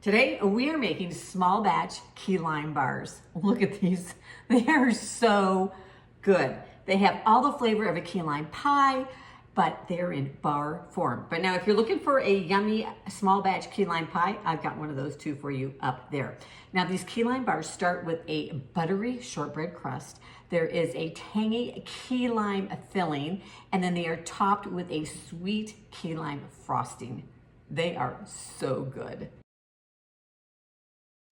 Today we are making small batch key lime bars. Look at these, they are so good. They have all the flavor of a key lime pie, but they're in bar form. But now if you're looking for a yummy small batch key lime pie, I've got one of those too for you up there. Now these key lime bars start with a buttery shortbread crust. There is a tangy key lime filling, and then they are topped with a sweet key lime frosting. They are so good.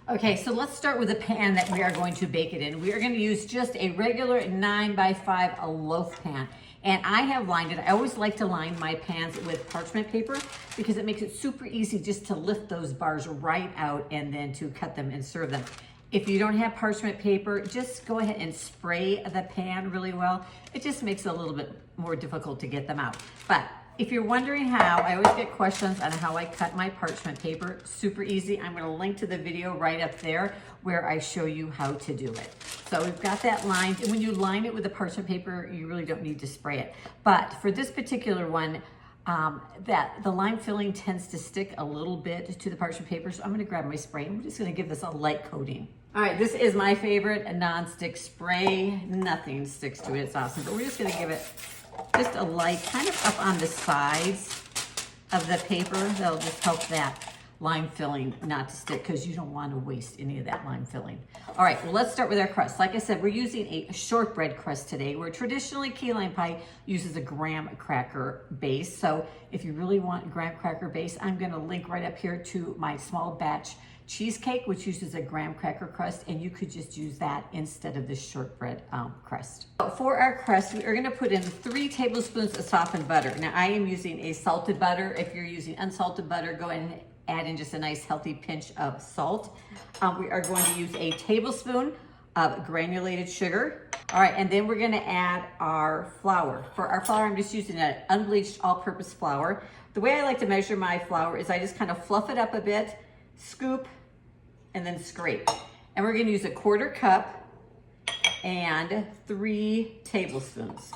Okay, so let's start with the pan that we are going to bake it in. We are going to use just a regular 9x5 loaf pan. And I have lined it. I always like to line my pans with parchment paper because it makes it super easy just to lift those bars right out and then to cut them and serve them. If you don't have parchment paper, just go ahead and spray the pan really well. It just makes it a little bit more difficult to get them out. But if you're wondering how, I always get questions on how I cut my parchment paper. Super easy. I'm going to link to the video right up there where I show you how to do it. So we've got that lined. And when you line it with the parchment paper, you really don't need to spray it. But for this particular one, the lime filling tends to stick a little bit to the parchment paper. So I'm going to grab my spray and we're just going to give this a light coating. All right, this is my favorite, a non-stick spray. Nothing sticks to it. It's awesome. But we're just going to give it just a light, kind of up on the sides of the paper. That'll just help that lime filling not to stick because you don't want to waste any of that lime filling. All right, well, let's start with our crust. Like I said, we're using a shortbread crust today, where traditionally key lime pie uses a graham cracker base. So if you really want graham cracker base, I'm going to link right up here to my small batch cheesecake, which uses a graham cracker crust, and you could just use that instead of the shortbread crust. For our crust, we are going to put in 3 tablespoons of softened butter. Now I am using a salted butter. If you're using unsalted butter, go ahead and add in just a nice healthy pinch of salt. We are going to use a tablespoon of granulated sugar. All right, and then we're going to add our flour. For our flour, I'm just using an unbleached all-purpose flour. The way I like to measure my flour is I just kind of fluff it up a bit, scoop, and then scrape. And we're going to use a 1/4 cup and 3 tablespoons.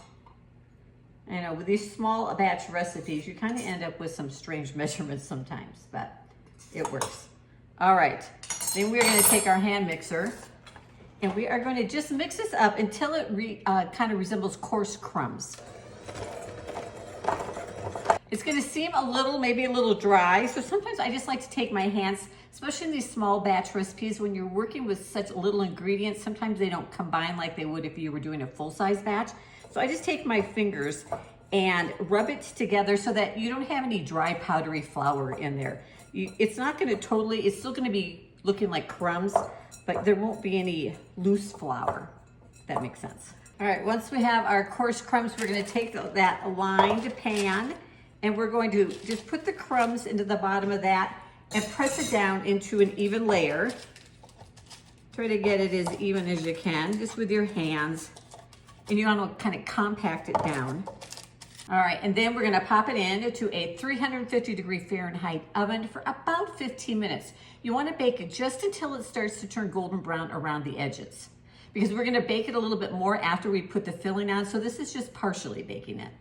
I know with these small batch recipes, you kind of end up with some strange measurements sometimes, but it works. All right, then we're going to take our hand mixer and we are going to just mix this up until it kind of resembles coarse crumbs. It's going to seem maybe a little dry. So sometimes I just like to take my hands, especially in these small batch recipes, when you're working with such little ingredients, sometimes they don't combine like they would if you were doing a full-size batch. So I just take my fingers and rub it together so that you don't have any dry powdery flour in there. It's not going to it's still going to be looking like crumbs, but there won't be any loose flour, if that makes sense. All right, once we have our coarse crumbs, we're going to take that lined pan and we're going to just put the crumbs into the bottom of that and press it down into an even layer. Try to get it as even as you can, just with your hands. And you want to kind of compact it down. All right, and then we're going to pop it into a 350-degree Fahrenheit oven for about 15 minutes. You want to bake it just until it starts to turn golden brown around the edges, because we're going to bake it a little bit more after we put the filling on. So this is just partially baking it.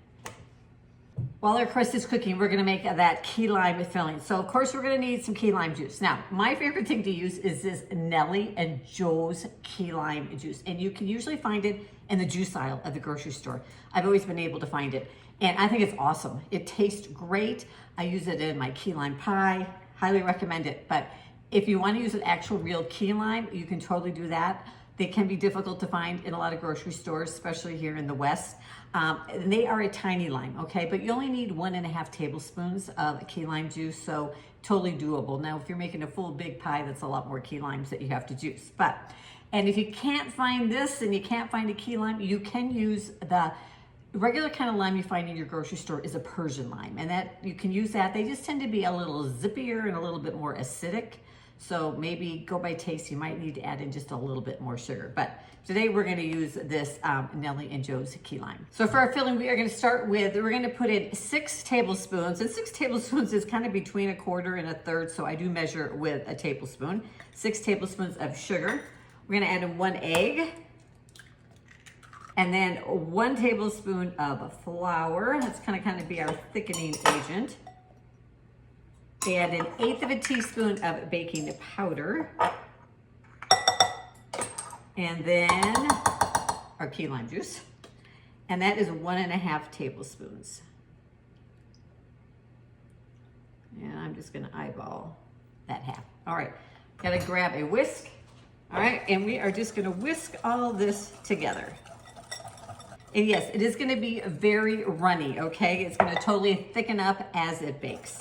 While our crust is cooking, we're going to make that key lime filling. So of course we're going to need some key lime juice. Now, my favorite thing to use is this Leigh and Joe's key lime juice. And you can usually find it in the juice aisle at the grocery store. I've always been able to find it. And I think it's awesome. It tastes great. I use it in my key lime pie. Highly recommend it. But if you want to use an actual real key lime, you can totally do that. They can be difficult to find in a lot of grocery stores, especially here in the West. And they are a tiny lime, okay? But you only need 1.5 tablespoons of key lime juice, so totally doable. Now, if you're making a full big pie, that's a lot more key limes that you have to juice. And if you can't find this and you can't find a key lime, you can use the regular kind of lime you find in your grocery store is a Persian lime. And that you can use that. They just tend to be a little zippier and a little bit more acidic. So maybe go by taste, you might need to add in just a little bit more sugar. But today we're going to use this Leigh and Joe's key lime. So for our filling, we are going to start with, we're going to put in 6 tablespoons. And 6 tablespoons is kind of between 1/4 and 1/3. So I do measure with a tablespoon. 6 tablespoons of sugar. We're going to add in 1 egg. And then 1 tablespoon of flour. That's kind of be our thickening agent. Add an 1/8 of a teaspoon of baking powder. And then our key lime juice. And that is 1.5 tablespoons. And I'm just gonna eyeball that half. All right, gotta grab a whisk. All right, and we are just gonna whisk all this together. And yes, it is gonna be very runny, okay? It's gonna totally thicken up as it bakes.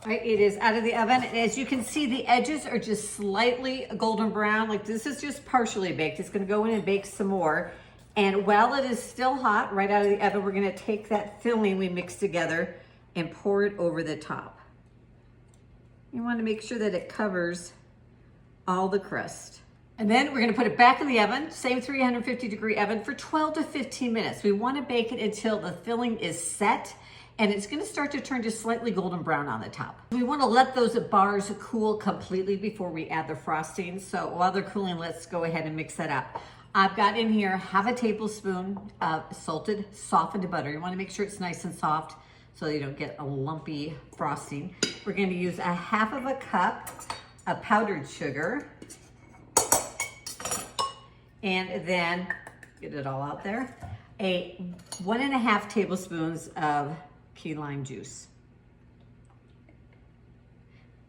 All right, it is out of the oven. And as you can see, the edges are just slightly golden brown. Like this is just partially baked. It's gonna go in and bake some more. And while it is still hot, right out of the oven, we're gonna take that filling we mixed together and pour it over the top. You wanna make sure that it covers all the crust. And then we're gonna put it back in the oven, same 350-degree oven, for 12 to 15 minutes. We wanna bake it until the filling is set and it's gonna start to turn just slightly golden brown on the top. We wanna let those bars cool completely before we add the frosting. So while they're cooling, let's go ahead and mix that up. I've got in here 1/2 tablespoon of salted softened butter. You wanna make sure it's nice and soft so you don't get a lumpy frosting. We're gonna use 1/2 cup of powdered sugar. And then, get it all out there, 1.5 tablespoons of key lime juice.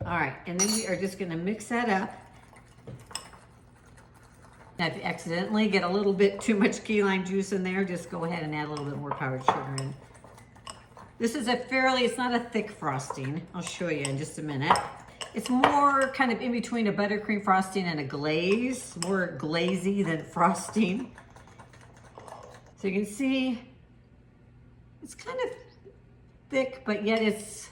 All right, and then we are just gonna mix that up. Now, if you accidentally get a little bit too much key lime juice in there, just go ahead and add a little bit more powdered sugar in. This is it's not a thick frosting. I'll show you in just a minute. It's more kind of in between a buttercream frosting and a glaze, more glazy than frosting. So you can see it's kind of thick, but yet it's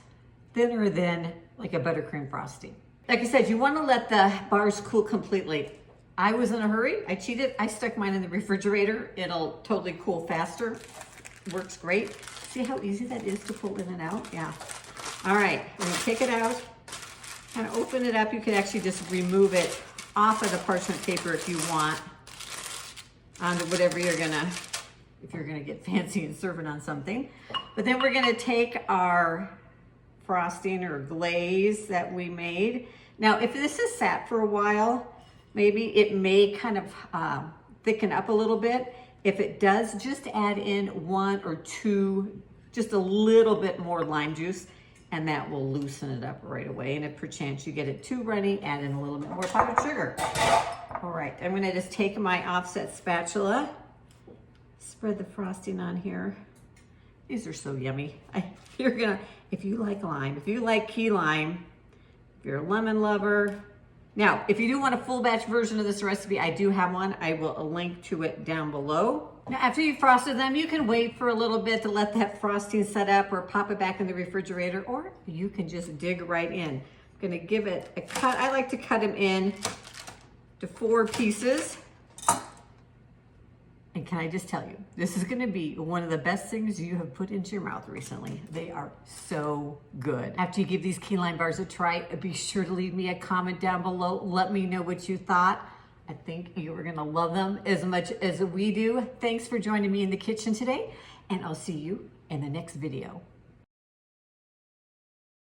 thinner than like a buttercream frosting. Like I said, you want to let the bars cool completely. I was in a hurry. I cheated. I stuck mine in the refrigerator. It'll totally cool faster. Works great. See how easy that is to pull in and out? Yeah. All right, we're gonna take it out. Kind of open it up. You could actually just remove it off of the parchment paper if you want, onto whatever if you're gonna get fancy and serve it on something. But then we're gonna take our frosting or glaze that we made. Now, if this is sat for a while, maybe it may kind of thicken up a little bit. If it does, just add in 1 or 2, just a little bit more lime juice, and that will loosen it up right away. And if perchance you get it too runny, add in a little bit more powdered sugar. All right, I'm gonna just take my offset spatula, spread the frosting on here. These are so yummy. If you like lime, if you like key lime, if you're a lemon lover. Now, if you do want a full batch version of this recipe, I do have one. I will link to it down below. Now, after you've frosted them, you can wait for a little bit to let that frosting set up or pop it back in the refrigerator, or you can just dig right in. I'm gonna give it a cut. I like to cut them in to 4 pieces. And can I just tell you, this is gonna be one of the best things you have put into your mouth recently. They are so good. After you give these key lime bars a try, be sure to leave me a comment down below. Let me know what you thought. I think you are gonna love them as much as we do. Thanks for joining me in the kitchen today, and I'll see you in the next video.